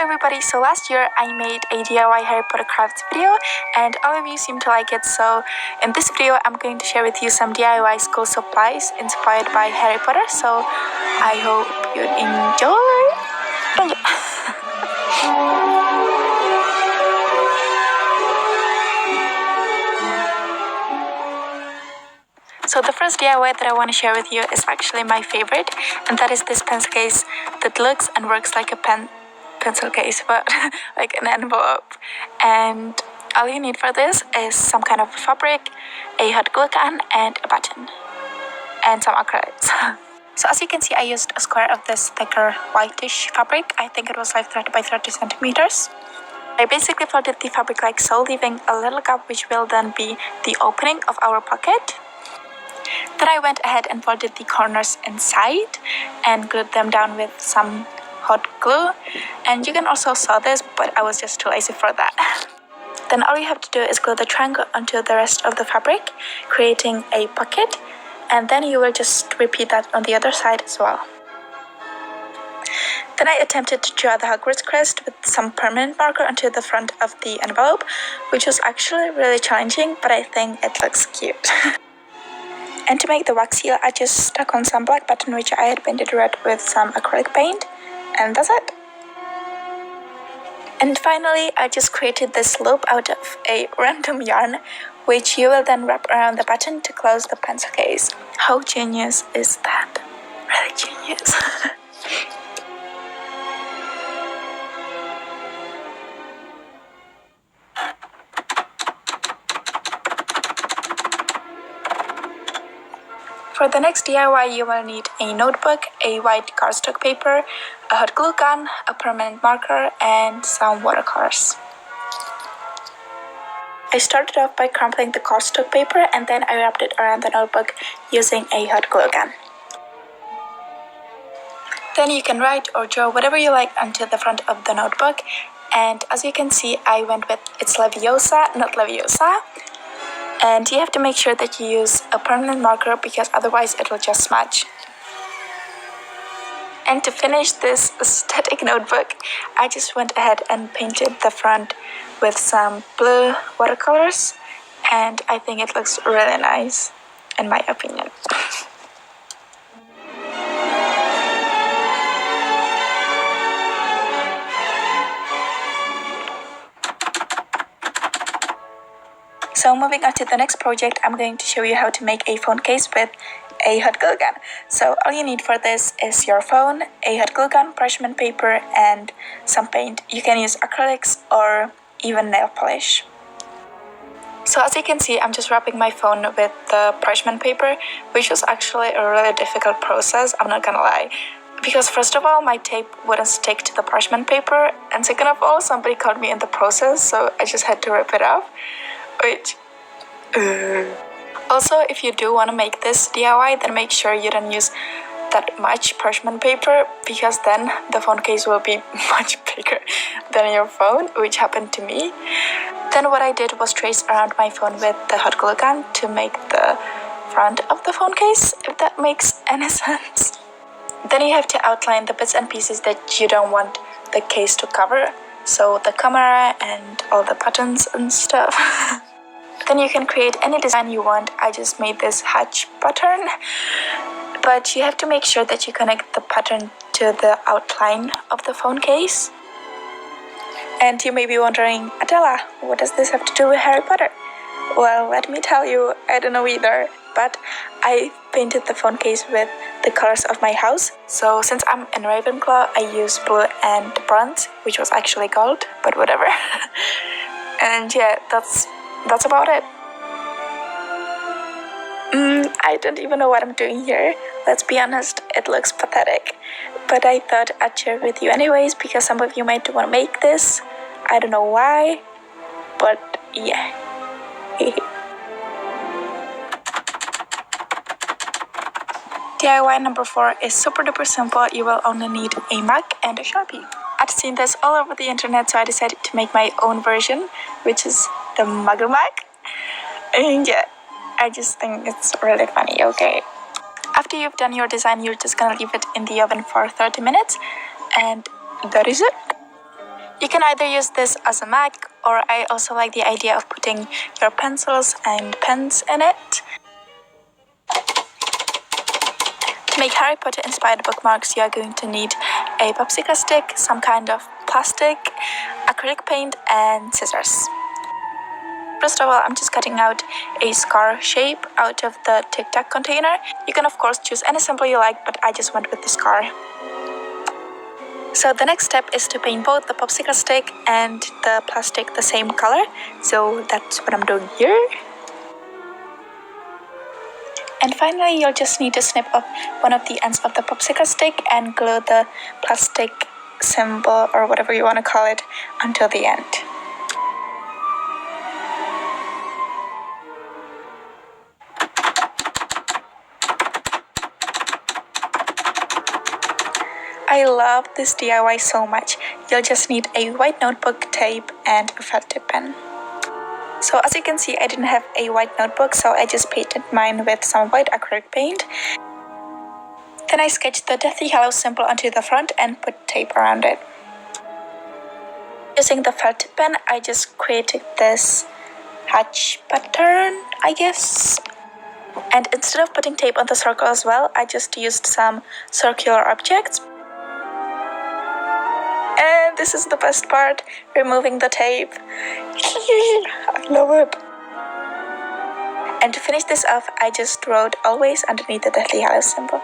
everybody, so last year I made a DIY Harry Potter crafts video and all of you seem to like it, so in this video I'm going to share with you some DIY school supplies inspired by Harry Potter, so I hope you enjoy. So the first DIY that I want to share with you is actually my favorite, and that is this pencil case that looks and works like a pencil case, but like an envelope. And all you need for this is some kind of fabric, a hot glue gun, and a button, and some acrylics. So as you can see, I used a square of this thicker whitish fabric. I think it was like 30 by 30 centimeters. I basically folded the fabric like so, leaving a little gap which will then be the opening of our pocket. Then I went ahead and folded the corners inside and glued them down with some hot glue. And you can also sew this, but I was just too lazy for that. Then all you have to do is glue the triangle onto the rest of the fabric, creating a pocket. And then you will just repeat that on the other side as well. Then I attempted to draw the Hogwarts crest with some permanent marker onto the front of the envelope, which was actually really challenging, but I think it looks cute. And to make the wax seal, I just stuck on some black button which I had painted red with some acrylic paint, and that's it. And finally, I just created this loop out of a random yarn, which you will then wrap around the button to close the pencil case. How genius is that? Really genius. For the next DIY, you will need a notebook, a white cardstock paper, a hot glue gun, a permanent marker, and some watercolors. I started off by crumpling the cardstock paper and then I wrapped it around the notebook using a hot glue gun. Then you can write or draw whatever you like onto the front of the notebook, and as you can see, I went with It's Leviosa, not Leviosa. And you have to make sure that you use a permanent marker because otherwise it will just smudge. And to finish this aesthetic notebook, I just went ahead and painted the front with some blue watercolors, and I think it looks really nice, in my opinion. So moving on to the next project, I'm going to show you how to make a phone case with a hot glue gun. So all you need for this is your phone, a hot glue gun, parchment paper, and some paint. You can use acrylics or even nail polish. So as you can see, I'm just wrapping my phone with the parchment paper, which was actually a really difficult process, I'm not gonna lie. Because first of all, my tape wouldn't stick to the parchment paper, and second of all, somebody caught me in the process, so I just had to rip it off. Which, Also, if you do want to make this DIY, then make sure you don't use that much parchment paper, because then the phone case will be much bigger than your phone, which happened to me. Then what I did was trace around my phone with the hot glue gun to make the front of the phone case, if that makes any sense. Then you have to outline the bits and pieces that you don't want the case to cover, so the camera and all the buttons and stuff. Then you can create any design you want. I just made this hatch pattern, but you have to make sure that you connect the pattern to the outline of the phone case. And you may be wondering, Adela, what does this have to do with Harry Potter? Well, let me tell you, I don't know either, but I painted the phone case with the colors of my house. So since I'm in Ravenclaw, I used blue and bronze, which was actually gold, but whatever. And yeah, that's about it. I don't even know what I'm doing here. Let's be honest, it looks pathetic. But I thought I'd share with you anyways, because some of you might want to make this. I don't know why, but yeah. DIY number 4 is super duper simple. You will only need a mug and a Sharpie. I'd seen this all over the internet, so I decided to make my own version, which is the Muggle mug. And yeah, I just think it's really funny, okay? After you've done your design, you're just gonna leave it in the oven for 30 minutes, and that is it. You can either use this as a mat, or I also like the idea of putting your pencils and pens in it. To make Harry Potter inspired bookmarks, you are going to need a popsicle stick, some kind of plastic, acrylic paint, and scissors. First of all, I'm just cutting out a scar shape out of the Tic Tac container. You can of course choose any symbol you like, but I just went with the scar. So the next step is to paint both the popsicle stick and the plastic the same color. So that's what I'm doing here. And finally, you'll just need to snip off one of the ends of the popsicle stick and glue the plastic symbol, or whatever you want to call it, until the end. I love this DIY so much. You'll just need a white notebook, tape, and a felt tip pen. So as you can see, I didn't have a white notebook, so I just painted mine with some white acrylic paint. Then I sketched the Deathly Hallows symbol onto the front and put tape around it. Using the felt tip pen, I just created this hatch pattern, I guess. And instead of putting tape on the circle as well, I just used some circular objects. And this is the best part, removing the tape. I love it. And to finish this off, I just wrote always underneath the Deathly Hallows symbol.